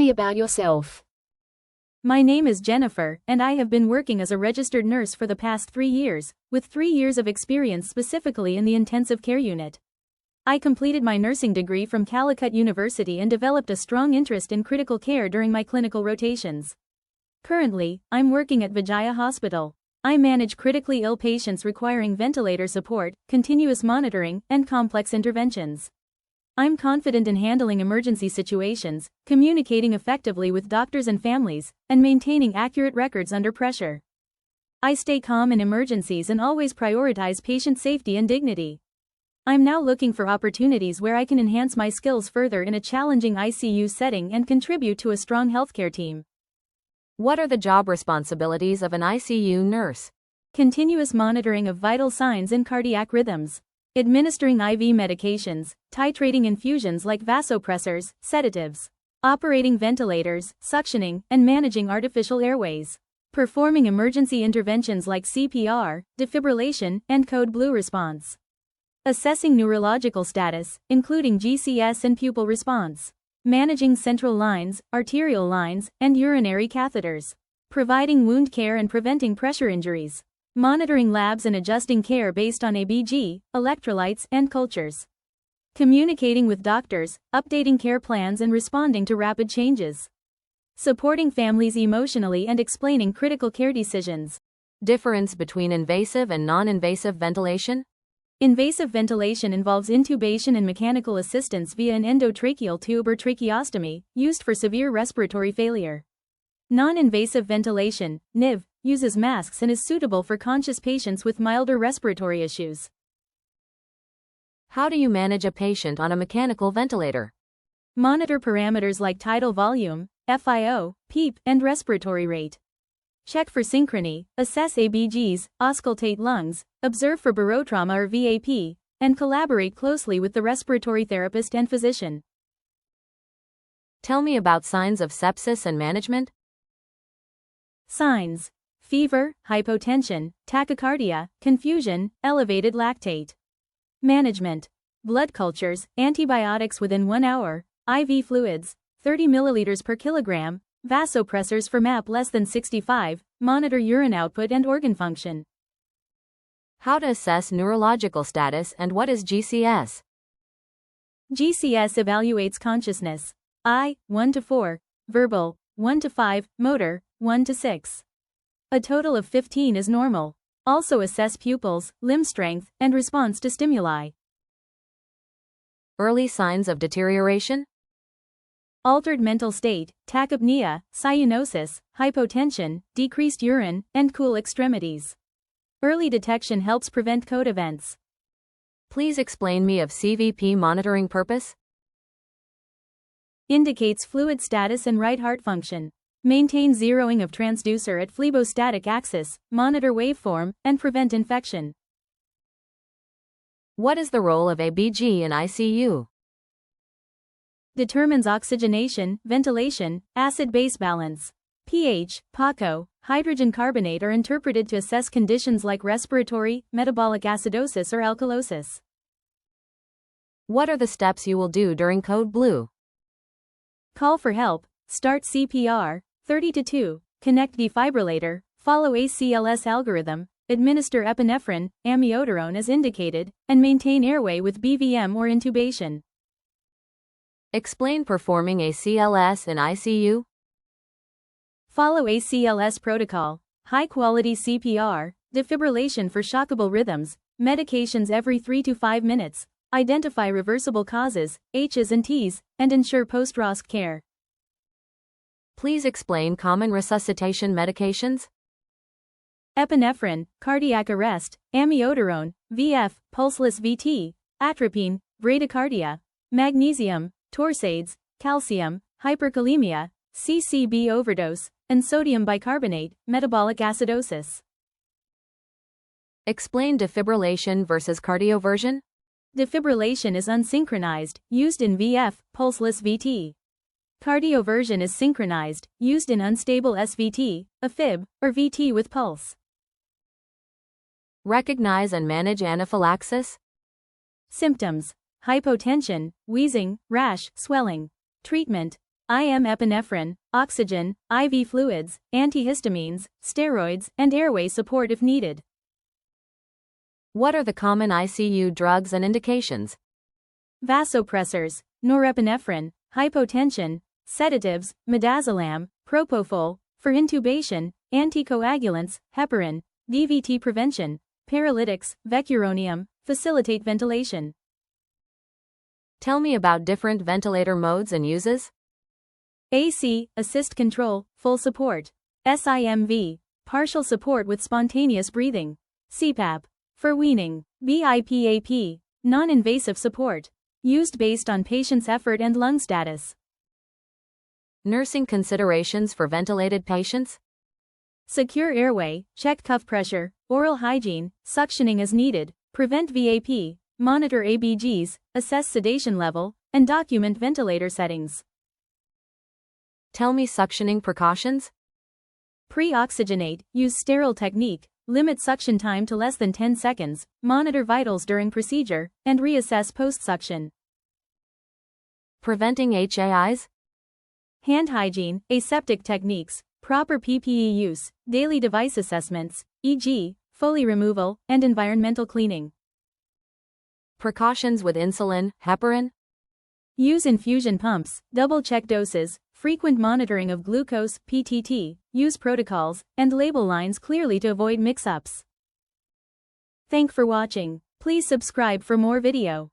me about yourself. My name is Jennifer, and I have been working as a registered nurse for the past 3 years, with 3 years of experience specifically in the intensive care unit. I completed my nursing degree from Calicut University and developed a strong interest in critical care during my clinical rotations. Currently, I'm working at Vijaya Hospital. I manage critically ill patients requiring ventilator support, continuous monitoring, and complex interventions. I'm confident in handling emergency situations, communicating effectively with doctors and families, and maintaining accurate records under pressure. I stay calm in emergencies and always prioritize patient safety and dignity. I'm now looking for opportunities where I can enhance my skills further in a challenging ICU setting and contribute to a strong healthcare team. What are the job responsibilities of an ICU nurse? Continuous monitoring of vital signs and cardiac rhythms. Administering IV medications, titrating infusions like vasopressors, sedatives. Operating ventilators, suctioning, and managing artificial airways. Performing emergency interventions like CPR, defibrillation, and code blue response. Assessing neurological status, including GCS and pupil response. Managing central lines, arterial lines, and urinary catheters. Providing wound care and preventing pressure injuries. Monitoring labs and adjusting care based on ABG, electrolytes, and cultures. Communicating with doctors, updating care plans and responding to rapid changes. Supporting families emotionally and explaining critical care decisions. Difference between invasive and non-invasive ventilation? Invasive ventilation involves intubation and mechanical assistance via an endotracheal tube or tracheostomy, used for severe respiratory failure. Non-invasive ventilation, NIV, uses masks and is suitable for conscious patients with milder respiratory issues. How do you manage a patient on a mechanical ventilator? Monitor parameters like tidal volume, FIO, PEEP, and respiratory rate. Check for synchrony, assess ABGs, auscultate lungs, observe for barotrauma or VAP, and collaborate closely with the respiratory therapist and physician. Tell me about signs of sepsis and management. Signs: fever, hypotension, tachycardia, confusion, elevated lactate. Management: blood cultures, antibiotics within 1 hour, IV fluids, 30 ml per kilogram, vasopressors for MAP less than 65, monitor urine output and organ function. How to assess neurological status and what is GCS? GCS evaluates consciousness. I, 1 to 4, verbal, 1 to 5, motor, 1 to 6. A total of 15 is normal. Also assess pupils, limb strength, and response to stimuli. Early signs of deterioration? Altered mental state, tachypnea, cyanosis, hypotension, decreased urine, and cool extremities. Early detection helps prevent code events. Please explain me of CVP monitoring purpose. Indicates fluid status and right heart function. Maintain zeroing of transducer at phlebostatic axis, monitor waveform, and prevent infection. What is the role of ABG in ICU? Determines oxygenation, ventilation, acid-base balance. pH, PACO, hydrogen carbonate are interpreted to assess conditions like respiratory, metabolic acidosis or alkalosis. What are the steps you will do during code blue? Call for help, start CPR, 30 to 2, connect defibrillator, follow ACLS algorithm, administer epinephrine, amiodarone as indicated, and maintain airway with BVM or intubation. Explain performing ACLS in ICU. Follow ACLS protocol, high-quality CPR, defibrillation for shockable rhythms, medications every 3 to 5 minutes, identify reversible causes, H's and T's, and ensure post-ROSC care. Please explain common resuscitation medications. Epinephrine, cardiac arrest, amiodarone, VF, pulseless VT, atropine, bradycardia, magnesium, torsades, calcium, hyperkalemia, CCB overdose, and sodium bicarbonate, metabolic acidosis. Explain defibrillation versus cardioversion. Defibrillation is unsynchronized, used in VF, pulseless VT. Cardioversion is synchronized, used in unstable SVT, AFib, or VT with pulse. Recognize and manage anaphylaxis. Symptoms: hypotension, wheezing, rash, swelling. Treatment: IM epinephrine, oxygen, IV fluids, antihistamines, steroids, and airway support if needed. What are the common ICU drugs and indications? Vasopressors, norepinephrine, hypotension, sedatives, midazolam, propofol, for intubation, anticoagulants, heparin, DVT prevention, paralytics, vecuronium, facilitate ventilation. Tell me about different ventilator modes and uses. AC, assist control, full support. SIMV, partial support with spontaneous breathing. CPAP, for weaning. BIPAP, non-invasive support. Used based on patient's effort and lung status. Nursing considerations for ventilated patients? Secure airway, check cuff pressure, oral hygiene, suctioning as needed, prevent VAP, monitor ABGs, assess sedation level, and document ventilator settings. Tell me suctioning precautions. Pre-oxygenate, use sterile technique, limit suction time to less than 10 seconds, monitor vitals during procedure, and reassess post-suction. Preventing HAIs? Hand hygiene, aseptic techniques, proper PPE use, daily device assessments, e.g., Foley removal, and environmental cleaning. Precautions with insulin, heparin? Use infusion pumps, double-check doses, frequent monitoring of glucose, PTT, use protocols, and label lines clearly to avoid mix-ups. Thank for watching. Please subscribe for more video.